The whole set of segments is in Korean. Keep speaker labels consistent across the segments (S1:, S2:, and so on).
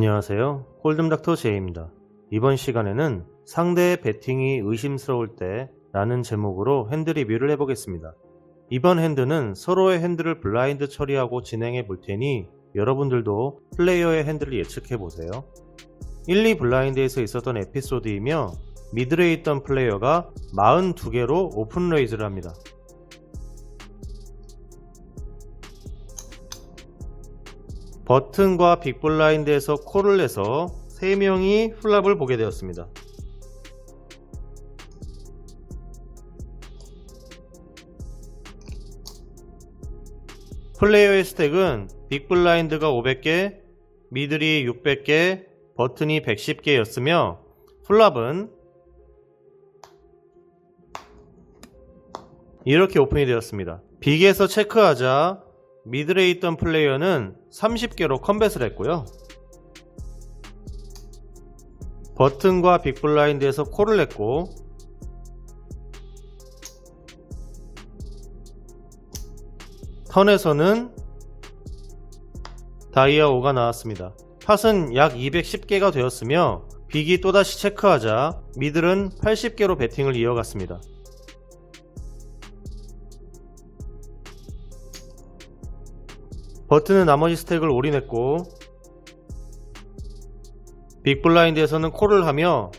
S1: 안녕하세요. 홀덤닥터 제이입니다. 이번 시간에는 상대의 배팅이 의심스러울 때 라는 제목으로 핸드 리뷰를 해보겠습니다. 이번 핸드는 서로의 핸드를 블라인드 처리하고 진행해 볼 테니 여러분들도 플레이어의 핸드를 예측해 보세요. 1, 2 블라인드에서 있었던 에피소드이며 미들에 있던 플레이어가 42개로 오픈 레이즈를 합니다. 버튼과 빅블라인드에서 콜을 내서 3명이 플랍을 보게 되었습니다. 플레이어의 스택은 빅블라인드가 500개, 미들이 600개, 버튼이 110개였으며 플랍은 이렇게 오픈이 되었습니다. 빅에서 체크하자 미들에 있던 플레이어는 30개로 컴뱃을 했고요. 버튼과 빅블라인드에서 콜을 냈고 턴에서는 다이아 5가 나왔습니다. 팟은 약 210개가 되었으며 빅이 또다시 체크하자 미들은 80개로 배팅을 이어갔습니다. 버튼은 나머지 스택을 올인했고 빅블라인드에서는 콜을 하며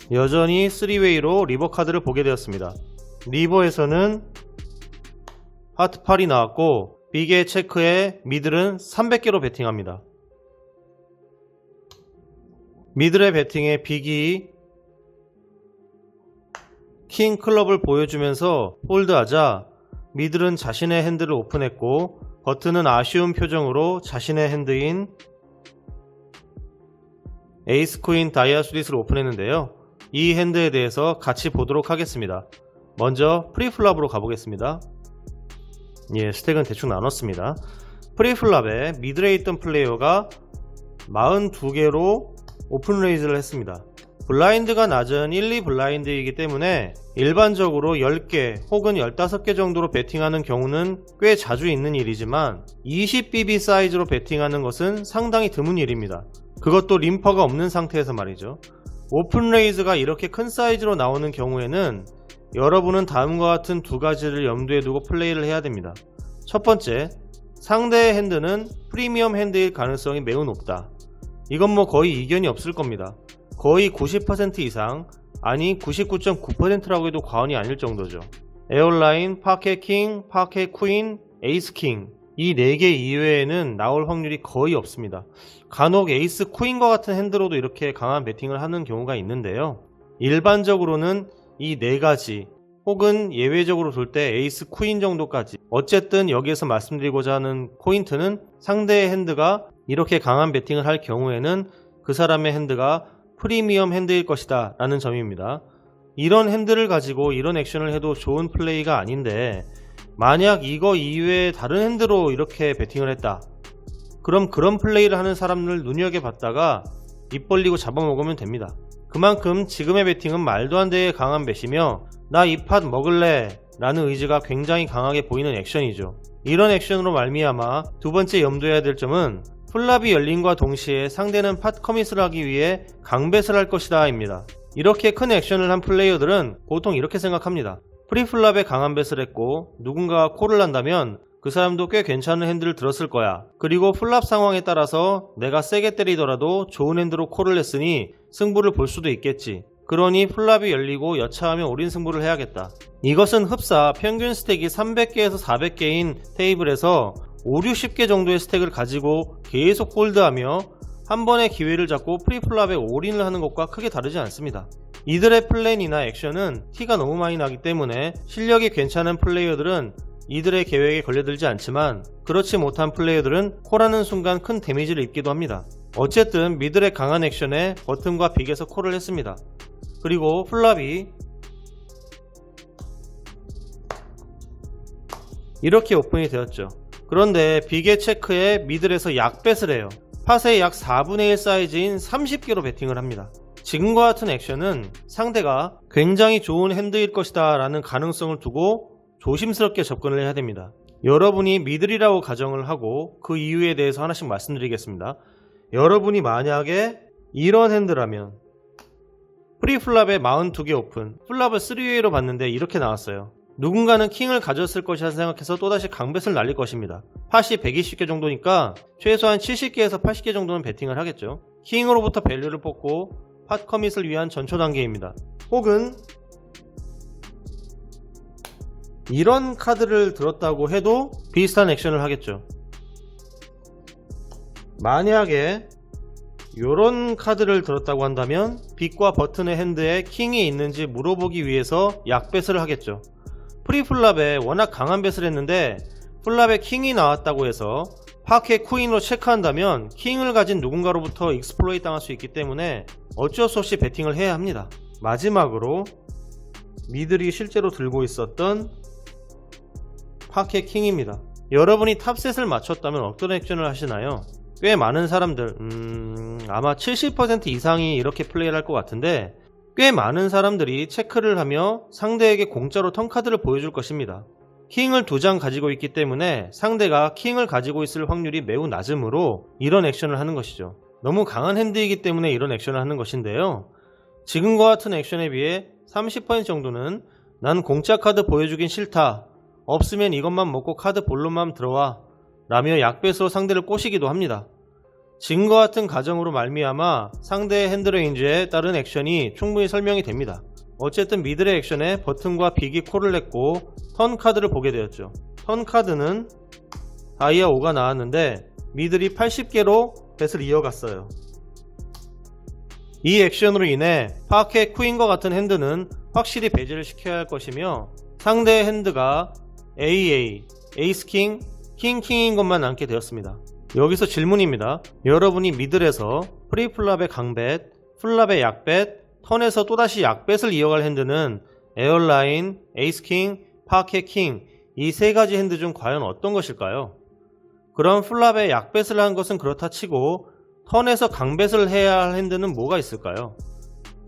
S1: 여전히 3웨이로 리버 카드를 보게 되었습니다. 리버에서는 하트 8이 나왔고 빅의 체크에 미들은 300개로 배팅합니다. 미들의 배팅에 빅이 킹 클럽을 보여주면서 폴드하자 미들은 자신의 핸드를 오픈했고 버튼은 아쉬운 표정으로 자신의 핸드인 에이스 퀸 다이아 수릿을 오픈했는데요. 이 핸드에 대해서 같이 보도록 하겠습니다. 먼저 프리플랍으로 가보겠습니다. 스택은 대충 나눴습니다. 프리플랍에 미들에 있던 플레이어가 42개로 오픈 레이즈를 했습니다. 블라인드가 낮은 1, 2 블라인드이기 때문에 일반적으로 10개 혹은 15개 정도로 배팅하는 경우는 꽤 자주 있는 일이지만 20BB 사이즈로 배팅하는 것은 상당히 드문 일입니다. 그것도 림퍼가 없는 상태에서 말이죠. 오픈 레이즈가 이렇게 큰 사이즈로 나오는 경우에는 여러분은 다음과 같은 두 가지를 염두에 두고 플레이를 해야 됩니다. 첫 번째, 상대의 핸드는 프리미엄 핸드일 가능성이 매우 높다. 이건 거의 이견이 없을 겁니다. 거의 90% 이상, 아니 99.9%라고 해도 과언이 아닐 정도죠. 에어라인, 파켓 킹, 파켓 퀸, 에이스 킹 이 4개 이외에는 나올 확률이 거의 없습니다. 간혹 에이스 퀸과 같은 핸드로도 이렇게 강한 배팅을 하는 경우가 있는데요. 일반적으로는 이 4가지 혹은 예외적으로 둘 때 에이스 퀸 정도까지, 어쨌든 여기에서 말씀드리고자 하는 포인트는 상대의 핸드가 이렇게 강한 배팅을 할 경우에는 그 사람의 핸드가 프리미엄 핸드일 것이다 라는 점입니다. 이런 핸드를 가지고 이런 액션을 해도 좋은 플레이가 아닌데 만약 이거 이외에 다른 핸드로 이렇게 배팅을 했다, 그럼 그런 플레이를 하는 사람을 눈여겨봤다가 입 벌리고 잡아먹으면 됩니다. 그만큼 지금의 배팅은 말도 안 되게 강한 배시며 나 이 팟 먹을래 라는 의지가 굉장히 강하게 보이는 액션이죠. 이런 액션으로 말미암아 두 번째 염두해야 될 점은 플랍이 열림과 동시에 상대는 팟 커밋을 하기 위해 강뱃을 할 것이다 입니다. 이렇게 큰 액션을 한 플레이어들은 보통 이렇게 생각합니다. 프리플랍에 강한 뱃을 했고 누군가가 콜을 한다면 그 사람도 꽤 괜찮은 핸드를 들었을 거야. 그리고 플랍 상황에 따라서 내가 세게 때리더라도 좋은 핸드로 콜을 했으니 승부를 볼 수도 있겠지. 그러니 플랍이 열리고 여차하면 올인 승부를 해야겠다. 이것은 흡사 평균 스택이 300개에서 400개인 테이블에서 5, 60개 정도의 스택을 가지고 계속 홀드하며 한 번의 기회를 잡고 프리플랍에 올인을 하는 것과 크게 다르지 않습니다. 이들의 플랜이나 액션은 티가 너무 많이 나기 때문에 실력이 괜찮은 플레이어들은 이들의 계획에 걸려들지 않지만 그렇지 못한 플레이어들은 콜하는 순간 큰 데미지를 입기도 합니다. 어쨌든 미들의 강한 액션에 버튼과 빅에서 콜을 했습니다. 그리고 플랍이 이렇게 오픈이 되었죠. 그런데 빅의 체크에 미들에서 약뱃을 해요. 팟의 약 4분의 1 사이즈인 30개로 배팅을 합니다. 지금과 같은 액션은 상대가 굉장히 좋은 핸드일 것이다 라는 가능성을 두고 조심스럽게 접근을 해야 됩니다. 여러분이 미들이라고 가정을 하고 그 이유에 대해서 하나씩 말씀드리겠습니다. 여러분이 만약에 이런 핸드라면 프리플랍에 42개 오픈, 플랍을 3웨이로 봤는데 이렇게 나왔어요. 누군가는 킹을 가졌을 것이라 생각해서 또다시 강뱃을 날릴 것입니다. 팟이 120개 정도니까 최소한 70개에서 80개 정도는 베팅을 하겠죠. 킹으로부터 밸류를 뽑고 팟 커밋을 위한 전초 단계입니다. 혹은 이런 카드를 들었다고 해도 비슷한 액션을 하겠죠. 만약에 이런 카드를 들었다고 한다면 빛과 버튼의 핸드에 킹이 있는지 물어보기 위해서 약뱃을 하겠죠. 프리플랍에 워낙 강한 뱃을 했는데 플랍에 킹이 나왔다고 해서 파켓 쿠인으로 체크한다면 킹을 가진 누군가로부터 익스플로이트 당할 수 있기 때문에 어쩔 수 없이 베팅을 해야 합니다. 마지막으로 미들이 실제로 들고 있었던 파켓 킹입니다. 여러분이 탑셋을 맞췄다면 어떤 액션을 하시나요? 꽤 많은 사람들 아마 70% 이상이 이렇게 플레이를 할 것 같은데 꽤 많은 사람들이 체크를 하며 상대에게 공짜로 턴카드를 보여줄 것입니다. 킹을 2장 가지고 있기 때문에 상대가 킹을 가지고 있을 확률이 매우 낮으므로 이런 액션을 하는 것이죠. 너무 강한 핸드이기 때문에 이런 액션을 하는 것인데요. 지금과 같은 액션에 비해 30% 정도는 난 공짜 카드 보여주긴 싫다, 없으면 이것만 먹고 카드 본론만 들어와 라며 약배스로 상대를 꼬시기도 합니다. 지금과 같은 가정으로 말미암아 상대의 핸드레인지에 따른 액션이 충분히 설명이 됩니다. 어쨌든 미들의 액션에 버튼과 빅이 콜을 냈고 턴 카드를 보게 되었죠. 턴 카드는 다이아 5가 나왔는데 미들이 80개로 뱃을 이어갔어요. 이 액션으로 인해 파켓 쿠인과 같은 핸드는 확실히 배제를 시켜야 할 것이며 상대의 핸드가 AA, 에이스 킹, 킹인 것만 남게 되었습니다. 여기서 질문입니다. 여러분이 미들에서 프리플랍의 강뱃, 플랍의 약뱃, 턴에서 또다시 약뱃을 이어갈 핸드는 에어라인, 에이스킹, 파켓킹 이 세 가지 핸드 중 과연 어떤 것일까요? 그럼 플랍의 약뱃을 한 것은 그렇다 치고 턴에서 강뱃을 해야 할 핸드는 뭐가 있을까요?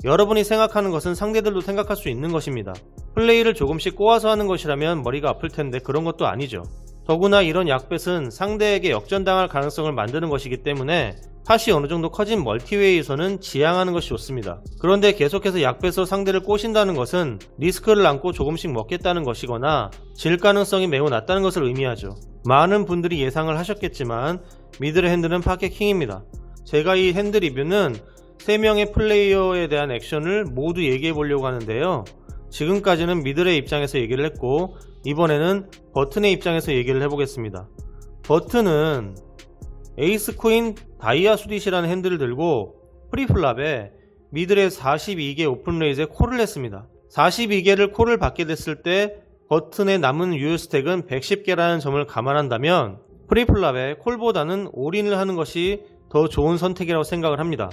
S1: 여러분이 생각하는 것은 상대들도 생각할 수 있는 것입니다. 플레이를 조금씩 꼬아서 하는 것이라면 머리가 아플 텐데 그런 것도 아니죠. 더구나 이런 약뱃은 상대에게 역전당할 가능성을 만드는 것이기 때문에 팟이 어느정도 커진 멀티웨이에서는 지양하는 것이 좋습니다. 그런데 계속해서 약뱃으로 상대를 꼬신다는 것은 리스크를 안고 조금씩 먹겠다는 것이거나 질 가능성이 매우 낮다는 것을 의미하죠. 많은 분들이 예상을 하셨겠지만 미들의 핸드는 파켓 킹입니다. 제가 이 핸드 리뷰는 3명의 플레이어에 대한 액션을 모두 얘기해 보려고 하는데요. 지금까지는 미들의 입장에서 얘기를 했고 이번에는 버튼의 입장에서 얘기를 해보겠습니다. 버튼은 에이스 퀸 다이아 수딧이라는 핸드를 들고 프리플랍에 미들의 42개 오픈레이즈에 콜을 했습니다. 42개를 콜을 받게 됐을 때 버튼의 남은 유효 스택은 110개라는 점을 감안한다면 프리플랍에 콜보다는 올인을 하는 것이 더 좋은 선택이라고 생각을 합니다.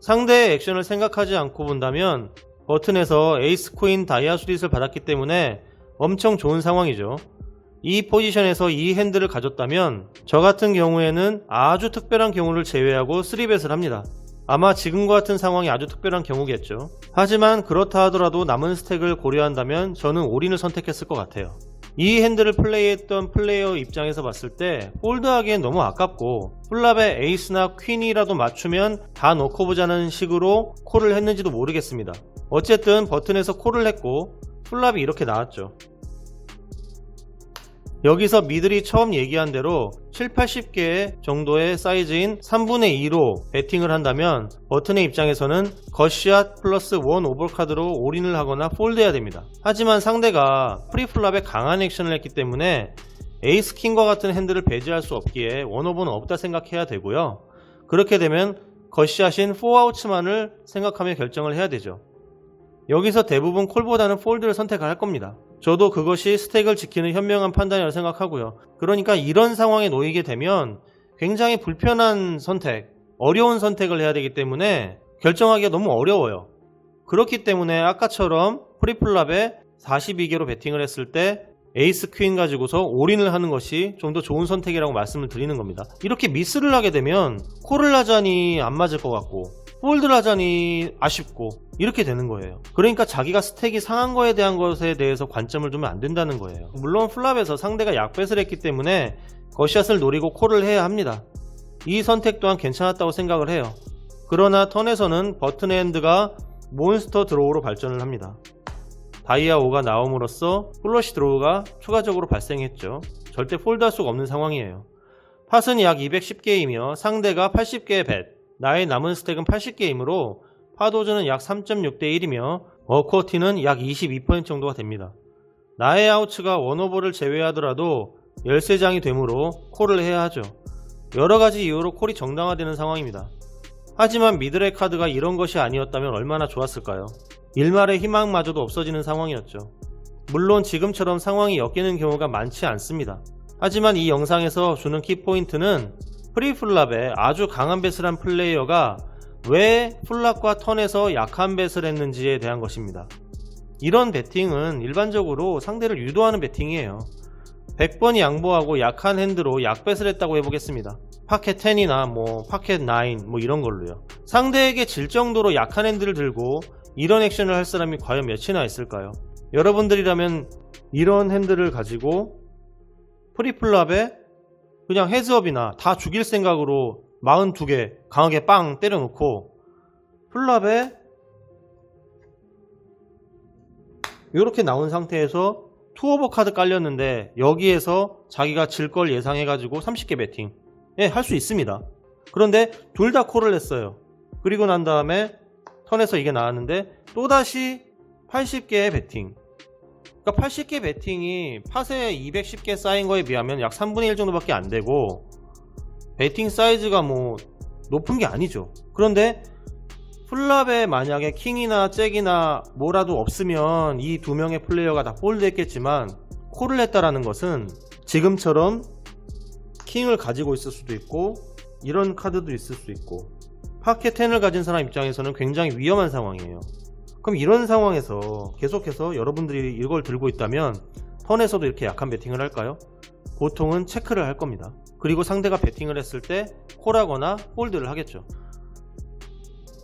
S1: 상대의 액션을 생각하지 않고 본다면 버튼에서 에이스 퀸 다이아 수딧을 받았기 때문에 엄청 좋은 상황이죠. 이 포지션에서 이 핸드를 가졌다면 저 같은 경우에는 아주 특별한 경우를 제외하고 3벳을 합니다. 아마 지금과 같은 상황이 아주 특별한 경우겠죠. 하지만 그렇다 하더라도 남은 스택을 고려한다면 저는 올인을 선택했을 것 같아요. 이 핸드를 플레이했던 플레이어 입장에서 봤을 때 폴드하기엔 너무 아깝고 플랍에 에이스나 퀸이라도 맞추면 다 넣고 보자는 식으로 콜을 했는지도 모르겠습니다. 어쨌든 버튼에서 콜을 했고 플랍이 이렇게 나왔죠. 여기서 미들이 처음 얘기한 대로 70-80개 정도의 사이즈인 3분의 2로 배팅을 한다면 버튼의 입장에서는 겉샷 플러스 원 오버카드로 올인을 하거나 폴드해야 됩니다. 하지만 상대가 프리플랍에 강한 액션을 했기 때문에 에이스 킹과 같은 핸드를 배제할 수 없기에 원오버는 없다 생각해야 되고요. 그렇게 되면 겉샷인 4아웃만을 생각하며 결정을 해야 되죠. 여기서 대부분 콜보다는 폴드를 선택할 겁니다. 저도 그것이 스택을 지키는 현명한 판단이라고 생각하고요. 그러니까 이런 상황에 놓이게 되면 굉장히 불편한 선택, 어려운 선택을 해야 되기 때문에 결정하기가 너무 어려워요. 그렇기 때문에 아까처럼 프리플랍에 42개로 배팅을 했을 때 에이스 퀸 가지고서 올인을 하는 것이 좀 더 좋은 선택이라고 말씀을 드리는 겁니다. 이렇게 미스를 하게 되면 콜을 하자니 안 맞을 것 같고 폴드를 하자니 아쉽고 이렇게 되는 거예요. 그러니까 자기가 스택이 상한 거에 대한 것에 대해서 관점을 두면 안 된다는 거예요. 물론 플랍에서 상대가 약벳을 했기 때문에 겉샷을 노리고 콜을 해야 합니다. 이 선택 또한 괜찮았다고 생각을 해요. 그러나 턴에서는 버튼 핸드가 몬스터 드로우로 발전을 합니다. 다이아 5가 나옴으로써 플러시 드로우가 추가적으로 발생했죠. 절대 폴드할 수가 없는 상황이에요. 팟은 약 210개이며 상대가 80개의 벳, 나의 남은 스택은 80개이므로 팟오즈는 약 3.6대 1이며 어코티는 약 22% 정도가 됩니다. 나의 아우츠가 원오버를 제외하더라도 13장이 되므로 콜을 해야 하죠. 여러가지 이유로 콜이 정당화되는 상황입니다. 하지만 미드의 카드가 이런 것이 아니었다면 얼마나 좋았을까요? 일말의 희망마저도 없어지는 상황이었죠. 물론 지금처럼 상황이 엮이는 경우가 많지 않습니다. 하지만 이 영상에서 주는 키포인트는 프리플랍에 아주 강한 뱃을 한 플레이어가 왜 플랍과 턴에서 약한 뱃을 했는지에 대한 것입니다. 이런 배팅은 일반적으로 상대를 유도하는 배팅이에요. 100번이 양보하고 약한 핸드로 약뱃을 했다고 해보겠습니다. 파켓 10이나 파켓 9 이런 걸로요. 상대에게 질 정도로 약한 핸드를 들고 이런 액션을 할 사람이 과연 몇이나 있을까요? 여러분들이라면 이런 핸드를 가지고 프리플랍에 그냥 헤즈업이나 다 죽일 생각으로 42개 강하게 빵 때려놓고 플랍에 이렇게 나온 상태에서 투오버 카드 깔렸는데 여기에서 자기가 질 걸 예상해가지고 30개 배팅 할 수 있습니다. 그런데 둘 다 콜을 했어요. 그리고 난 다음에 턴에서 이게 나왔는데 또다시 80개의 배팅. 그러니까 80개 배팅이 팟에 210개 쌓인 거에 비하면 약 3분의 1 정도밖에 안 되고 배팅 사이즈가 높은 게 아니죠. 그런데 플랍에 만약에 킹이나 잭이나 뭐라도 없으면 이 두 명의 플레이어가 다 폴드 했겠지만 콜을 했다라는 것은 지금처럼 킹을 가지고 있을 수도 있고 이런 카드도 있을 수 있고 파켓 10을 가진 사람 입장에서는 굉장히 위험한 상황이에요. 그럼 이런 상황에서 계속해서 여러분들이 이걸 들고 있다면 턴에서도 이렇게 약한 배팅을 할까요? 보통은 체크를 할 겁니다. 그리고 상대가 배팅을 했을 때 콜하거나 폴드를 하겠죠.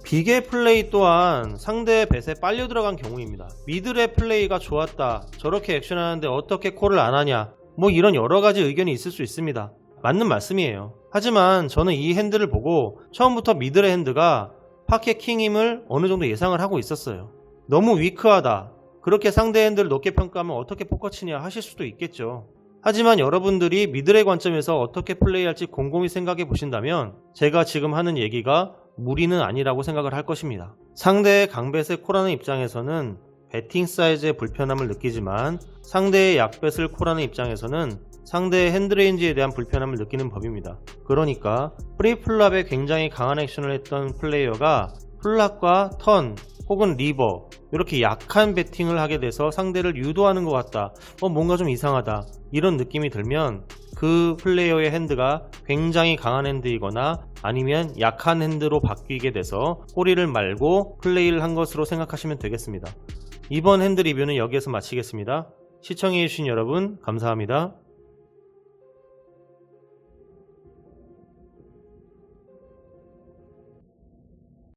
S1: 빅의 플레이 또한 상대의 뱃에 빨려 들어간 경우입니다. 미들의 플레이가 좋았다, 저렇게 액션하는데 어떻게 콜을 안 하냐, 이런 여러가지 의견이 있을 수 있습니다. 맞는 말씀이에요. 하지만 저는 이 핸드를 보고 처음부터 미들의 핸드가 파켓 킹임을 어느 정도 예상을 하고 있었어요. 너무 위크하다, 그렇게 상대 핸드를 높게 평가하면 어떻게 포커 치냐 하실 수도 있겠죠. 하지만 여러분들이 미들의 관점에서 어떻게 플레이할지 곰곰이 생각해 보신다면 제가 지금 하는 얘기가 무리는 아니라고 생각을 할 것입니다. 상대의 강뱃을 콜하는 입장에서는 배팅 사이즈의 불편함을 느끼지만 상대의 약뱃을 콜하는 입장에서는 상대의 핸드레인지에 대한 불편함을 느끼는 법입니다. 그러니까 프리플랍에 굉장히 강한 액션을 했던 플레이어가 플랍과 턴 혹은 리버 이렇게 약한 배팅을 하게 돼서 상대를 유도하는 것 같다, 뭔가 좀 이상하다, 이런 느낌이 들면 그 플레이어의 핸드가 굉장히 강한 핸드이거나 아니면 약한 핸드로 바뀌게 돼서 꼬리를 말고 플레이를 한 것으로 생각하시면 되겠습니다. 이번 핸드 리뷰는 여기에서 마치겠습니다. 시청해주신 여러분 감사합니다.